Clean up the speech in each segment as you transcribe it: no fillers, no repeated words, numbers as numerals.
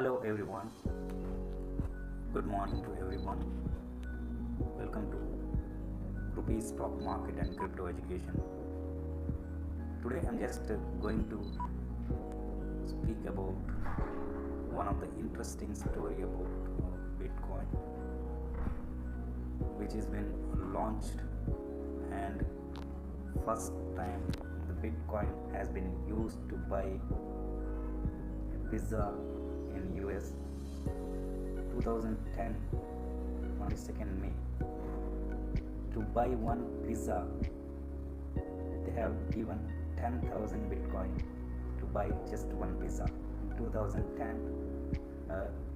Hello everyone. Good morning to everyone. Welcome to Rupees Stock Market and Crypto Education. Today I'm just going to speak about one of the interesting story about Bitcoin, which has been launched, and first time the Bitcoin has been used to buy pizza in US 2010 22nd May. To buy one pizza they have given 10,000 Bitcoin to buy just one pizza. 2010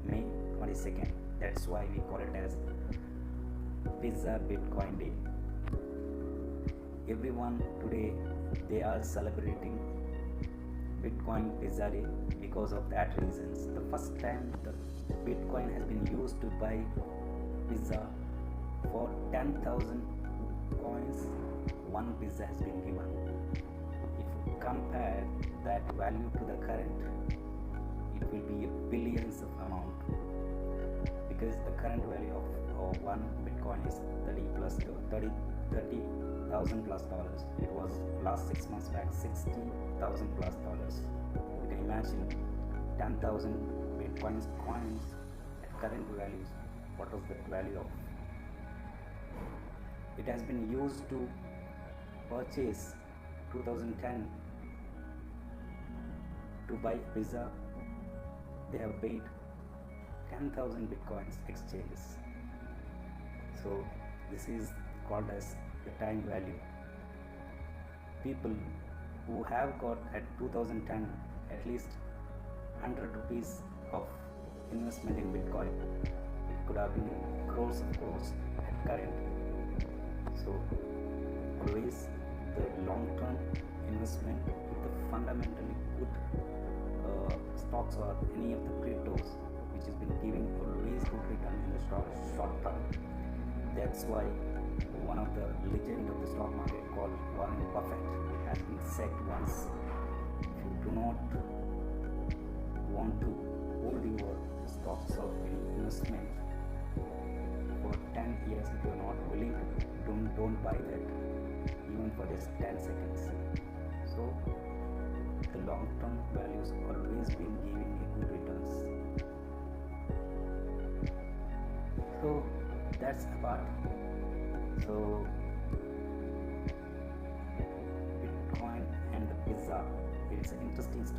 May 22nd, that's why we call it as Pizza Bitcoin Day. Everyone today they are celebrating Bitcoin Pizza Day because of that reasons. The first time the Bitcoin has been used to buy pizza for 10,000 coins, one pizza has been given. If you compare that value to the current, it will be billions of amount, because the current value of one Bitcoin is 30,000 plus dollars. It was last 6 months back 60,000 plus dollars. You can imagine 10,000 Bitcoins coins at current values. What was the value of? It has been used to purchase 2010 to buy pizza. They have paid 10,000 Bitcoins exchanges. So this is called as the time value. People who have got at 2010 at least 100 rupees of investment in Bitcoin, it could have been crores of crores at current. So always the long-term investment with the fundamentally good stocks or any of the cryptos which has been giving always good return in the short term. That's why one of the legend of the stock market called Warren Buffett has been said once, if you do not want to hold your stocks of investment for 10 years, if you are not willing to, don't buy that even for just 10 seconds. So the long term values always been giving you good returns. So that's about. So Bitcoin and the pizza, it's an interesting story.